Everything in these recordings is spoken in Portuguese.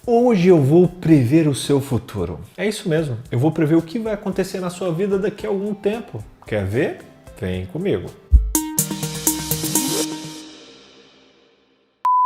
Hoje eu vou prever o seu futuro. É isso mesmo, eu vou prever o que vai acontecer na sua vida daqui a algum tempo. Quer ver? Vem comigo.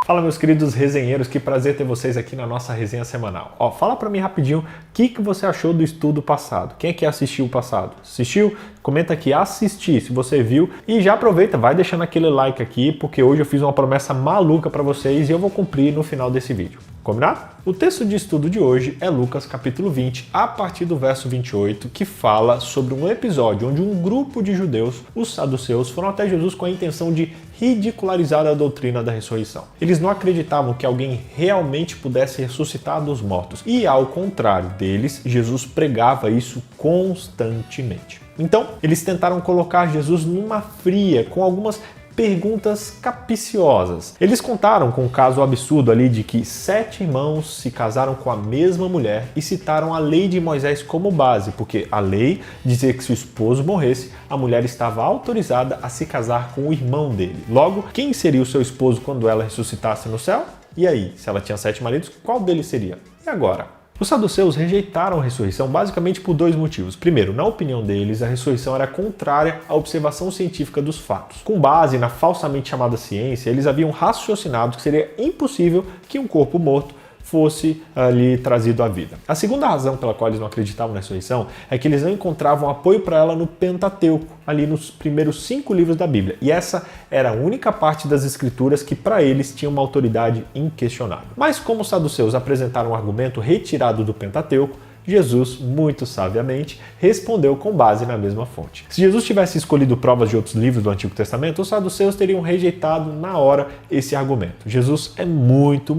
Fala, meus queridos resenheiros, que prazer ter vocês aqui na nossa resenha semanal. Fala pra mim rapidinho o que você achou do estudo passado. Quem é que assistiu o passado? Assistiu? Comenta aqui, assisti, se você viu. E já aproveita, vai deixando aquele like aqui, porque hoje eu fiz uma promessa maluca pra vocês e eu vou cumprir no final desse vídeo. Combinado? O texto de estudo de hoje é Lucas capítulo 20, a partir do verso 28, que fala sobre um episódio onde um grupo de judeus, os saduceus, foram até Jesus com a intenção de ridicularizar a doutrina da ressurreição. Eles não acreditavam que alguém realmente pudesse ressuscitar dos mortos. E ao contrário deles, Jesus pregava isso constantemente. Então, eles tentaram colocar Jesus numa fria, com algumas perguntas capciosas. Eles contaram com um caso absurdo ali de que 7 irmãos se casaram com a mesma mulher e citaram a lei de Moisés como base, porque a lei dizia que se o esposo morresse, a mulher estava autorizada a se casar com o irmão dele. Logo, quem seria o seu esposo quando ela ressuscitasse no céu? E aí, se ela tinha 7 maridos, qual deles seria? E agora? Os saduceus rejeitaram a ressurreição basicamente por 2 motivos. Primeiro, na opinião deles, a ressurreição era contrária à observação científica dos fatos. Com base na falsamente chamada ciência, eles haviam raciocinado que seria impossível que um corpo morto fosse ali trazido à vida. A segunda razão pela qual eles não acreditavam na ressurreição é que eles não encontravam apoio para ela no Pentateuco, ali nos primeiros 5 livros da Bíblia. E essa era a única parte das escrituras que para eles tinha uma autoridade inquestionável. Mas como os saduceus apresentaram um argumento retirado do Pentateuco, Jesus, muito sabiamente, respondeu com base na mesma fonte. Se Jesus tivesse escolhido provas de outros livros do Antigo Testamento, os saduceus teriam rejeitado na hora esse argumento. Jesus é muito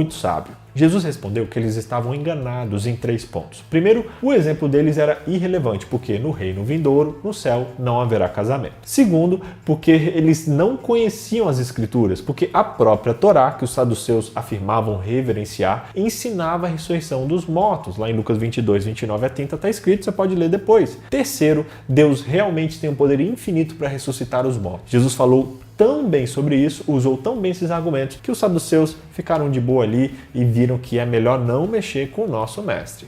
sábio. Jesus respondeu que eles estavam enganados em 3 pontos. Primeiro, o exemplo deles era irrelevante, porque no reino vindouro, no céu, não haverá casamento. Segundo, porque eles não conheciam as escrituras, porque a própria Torá, que os saduceus afirmavam reverenciar, ensinava a ressurreição dos mortos. Lá em Lucas 22, 29 a 30 está escrito, você pode ler depois. Terceiro, Deus realmente tem um poder infinito para ressuscitar os mortos. Jesus falou tão bem sobre isso, usou tão bem esses argumentos, que os saduceus ficaram de boa ali e viram que é melhor não mexer com o nosso mestre.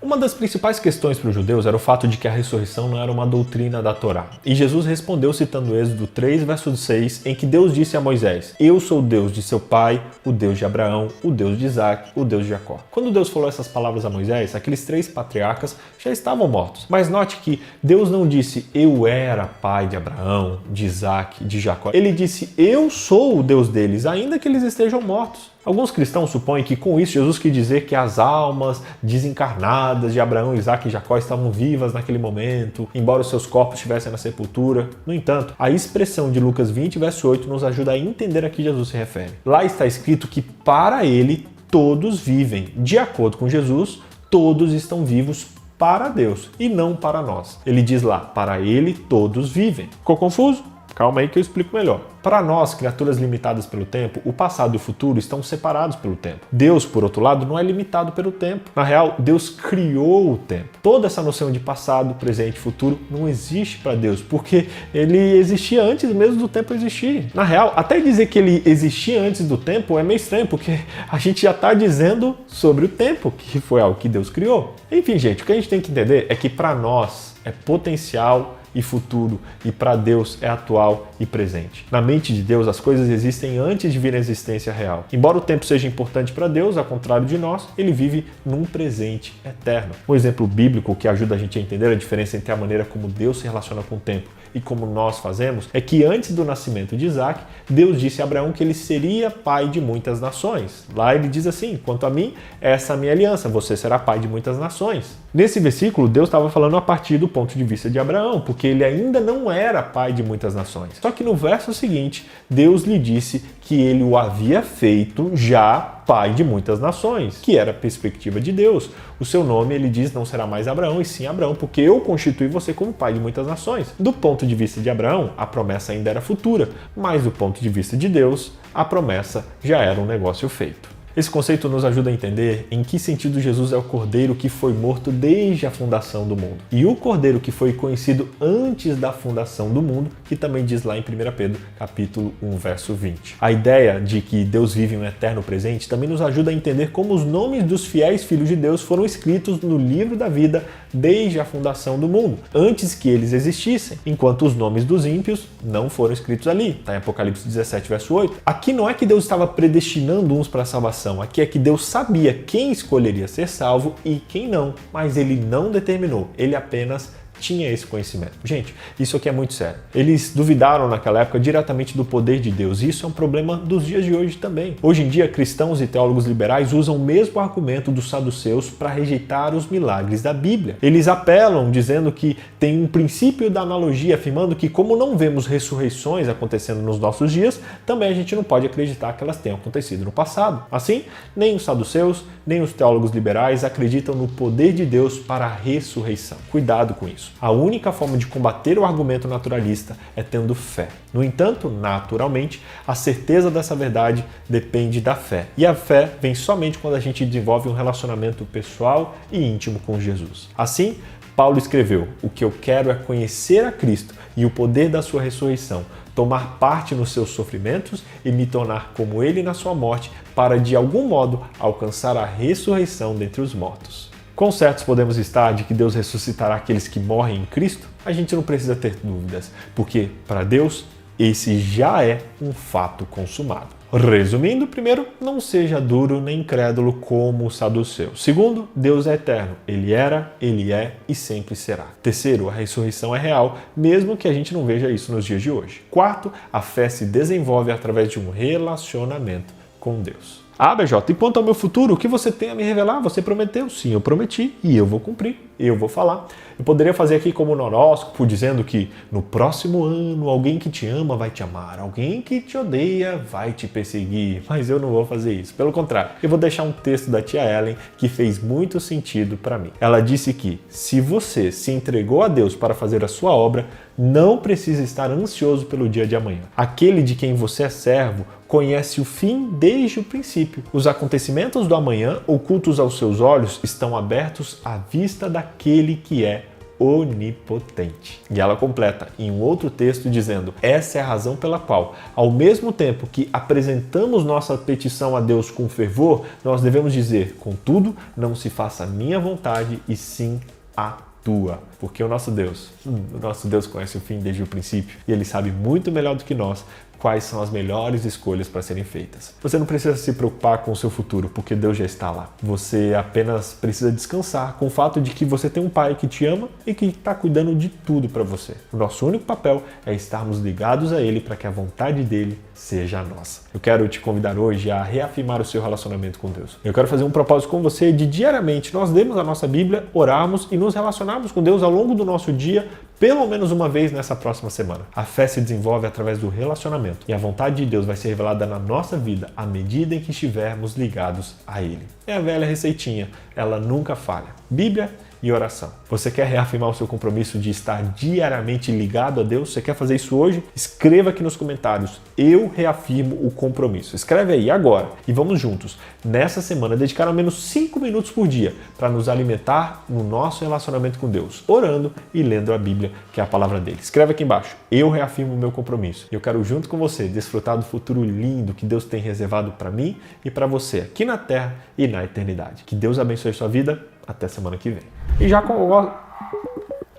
Uma das principais questões para os judeus era o fato de que a ressurreição não era uma doutrina da Torá. E Jesus respondeu citando Êxodo 3, verso 6, em que Deus disse a Moisés: "Eu sou o Deus de seu pai, o Deus de Abraão, o Deus de Isaac, o Deus de Jacó." Quando Deus falou essas palavras a Moisés, aqueles 3 patriarcas já estavam mortos. Mas note que Deus não disse: "Eu era pai de Abraão, de Isaac, de Jacó." Ele disse: "Eu sou o Deus deles, ainda que eles estejam mortos." Alguns cristãos supõem que com isso Jesus quis dizer que as almas desencarnadas de Abraão, Isaac e Jacó estavam vivas naquele momento, embora os seus corpos estivessem na sepultura. No entanto, a expressão de Lucas 20, verso 8, nos ajuda a entender a que Jesus se refere. Lá está escrito que para ele todos vivem. De acordo com Jesus, todos estão vivos para Deus e não para nós. Ele diz lá: para ele todos vivem. Ficou confuso? Calma aí que eu explico melhor. Para nós, criaturas limitadas pelo tempo, o passado e o futuro estão separados pelo tempo. Deus, por outro lado, não é limitado pelo tempo. Na real, Deus criou o tempo. Toda essa noção de passado, presente e futuro não existe para Deus, porque ele existia antes mesmo do tempo existir. Na real, até dizer que ele existia antes do tempo é meio estranho, porque a gente já está dizendo sobre o tempo, que foi algo que Deus criou. Enfim, gente, o que a gente tem que entender é que para nós é potencial e futuro, e para Deus é atual e presente. Na mente de Deus, as coisas existem antes de vir à existência real. Embora o tempo seja importante para Deus, ao contrário de nós, ele vive num presente eterno. Um exemplo bíblico que ajuda a gente a entender a diferença entre a maneira como Deus se relaciona com o tempo e como nós fazemos é que antes do nascimento de Isaac, Deus disse a Abraão que ele seria pai de muitas nações. Lá ele diz assim: "Quanto a mim, essa é a minha aliança, você será pai de muitas nações." Nesse versículo, Deus estava falando a partir do ponto de vista de Abraão, porque ele ainda não era pai de muitas nações. Só que no verso seguinte, Deus lhe disse que ele o havia feito já pai de muitas nações, que era a perspectiva de Deus. O seu nome, ele diz, não será mais Abraão, e sim Abraão, porque eu constituí você como pai de muitas nações. Do ponto de vista de Abraão, a promessa ainda era futura, mas do ponto de vista de Deus, a promessa já era um negócio feito. Esse conceito nos ajuda a entender em que sentido Jesus é o Cordeiro que foi morto desde a fundação do mundo. E o Cordeiro que foi conhecido antes da fundação do mundo, que também diz lá em 1 Pedro, capítulo 1, verso 20. A ideia de que Deus vive em um eterno presente também nos ajuda a entender como os nomes dos fiéis filhos de Deus foram escritos no livro da vida desde a fundação do mundo, antes que eles existissem, enquanto os nomes dos ímpios não foram escritos ali. Está em Apocalipse 17, verso 8. Aqui não é que Deus estava predestinando uns para a salvação, aqui é que Deus sabia quem escolheria ser salvo e quem não, mas ele não determinou, ele apenas tinha esse conhecimento. Gente, isso aqui é muito sério. Eles duvidaram naquela época diretamente do poder de Deus, e isso é um problema dos dias de hoje também. Hoje em dia, cristãos e teólogos liberais usam o mesmo argumento dos saduceus para rejeitar os milagres da Bíblia. Eles apelam dizendo que tem um princípio da analogia, afirmando que como não vemos ressurreições acontecendo nos nossos dias, também a gente não pode acreditar que elas tenham acontecido no passado. Assim, nem os saduceus, nem os teólogos liberais acreditam no poder de Deus para a ressurreição. Cuidado com isso. A única forma de combater o argumento naturalista é tendo fé. No entanto, naturalmente, a certeza dessa verdade depende da fé. E a fé vem somente quando a gente desenvolve um relacionamento pessoal e íntimo com Jesus. Assim, Paulo escreveu: "O que eu quero é conhecer a Cristo e o poder da sua ressurreição, tomar parte nos seus sofrimentos e me tornar como ele na sua morte, para de algum modo alcançar a ressurreição dentre os mortos." Quão certos podemos estar de que Deus ressuscitará aqueles que morrem em Cristo? A gente não precisa ter dúvidas, porque para Deus esse já é um fato consumado. Resumindo, primeiro, não seja duro nem incrédulo como o saduceu. Segundo, Deus é eterno. Ele era, ele é e sempre será. Terceiro, a ressurreição é real, mesmo que a gente não veja isso nos dias de hoje. Quarto, a fé se desenvolve através de um relacionamento com Deus. Ah, BJ, e quanto ao meu futuro, o que você tem a me revelar? Você prometeu? Sim, eu prometi e eu vou cumprir, eu vou falar. Eu poderia fazer aqui como no horóscopo, dizendo que no próximo ano alguém que te ama vai te amar, alguém que te odeia vai te perseguir, mas eu não vou fazer isso. Pelo contrário, eu vou deixar um texto da tia Ellen que fez muito sentido para mim. Ela disse que se você se entregou a Deus para fazer a sua obra, não precisa estar ansioso pelo dia de amanhã. Aquele de quem você é servo conhece o fim desde o princípio. Os acontecimentos do amanhã, ocultos aos seus olhos, estão abertos à vista daquele que é onipotente. E ela completa em um outro texto dizendo: essa é a razão pela qual, ao mesmo tempo que apresentamos nossa petição a Deus com fervor, nós devemos dizer: contudo, não se faça a minha vontade e sim a tua. Porque o nosso Deus conhece o fim desde o princípio e ele sabe muito melhor do que nós quais são as melhores escolhas para serem feitas. Você não precisa se preocupar com o seu futuro, porque Deus já está lá. Você apenas precisa descansar com o fato de que você tem um Pai que te ama e que está cuidando de tudo para você. O nosso único papel é estarmos ligados a Ele para que a vontade dele seja a nossa. Eu quero te convidar hoje a reafirmar o seu relacionamento com Deus. Eu quero fazer um propósito com você de diariamente nós lermos a nossa Bíblia, orarmos e nos relacionarmos com Deus ao longo do nosso dia, pelo menos uma vez nessa próxima semana. A fé se desenvolve através do relacionamento e a vontade de Deus vai ser revelada na nossa vida à medida em que estivermos ligados a Ele. É a velha receitinha, ela nunca falha. Bíblia e oração. Você quer reafirmar o seu compromisso de estar diariamente ligado a Deus? Você quer fazer isso hoje? Escreva aqui nos comentários: eu reafirmo o compromisso. Escreve aí agora e vamos juntos, nessa semana, dedicar ao menos 5 minutos por dia para nos alimentar no nosso relacionamento com Deus, orando e lendo a Bíblia, que é a palavra dele. Escreve aqui embaixo: eu reafirmo o meu compromisso. Eu quero, junto com você, desfrutar do futuro lindo que Deus tem reservado para mim e para você, aqui na Terra e na eternidade. Que Deus abençoe sua vida. Até semana que vem. E já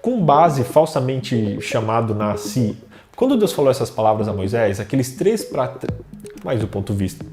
com base falsamente chamado na si, quando Deus falou essas palavras a Moisés, aqueles 3 pratos, mais do ponto de vista,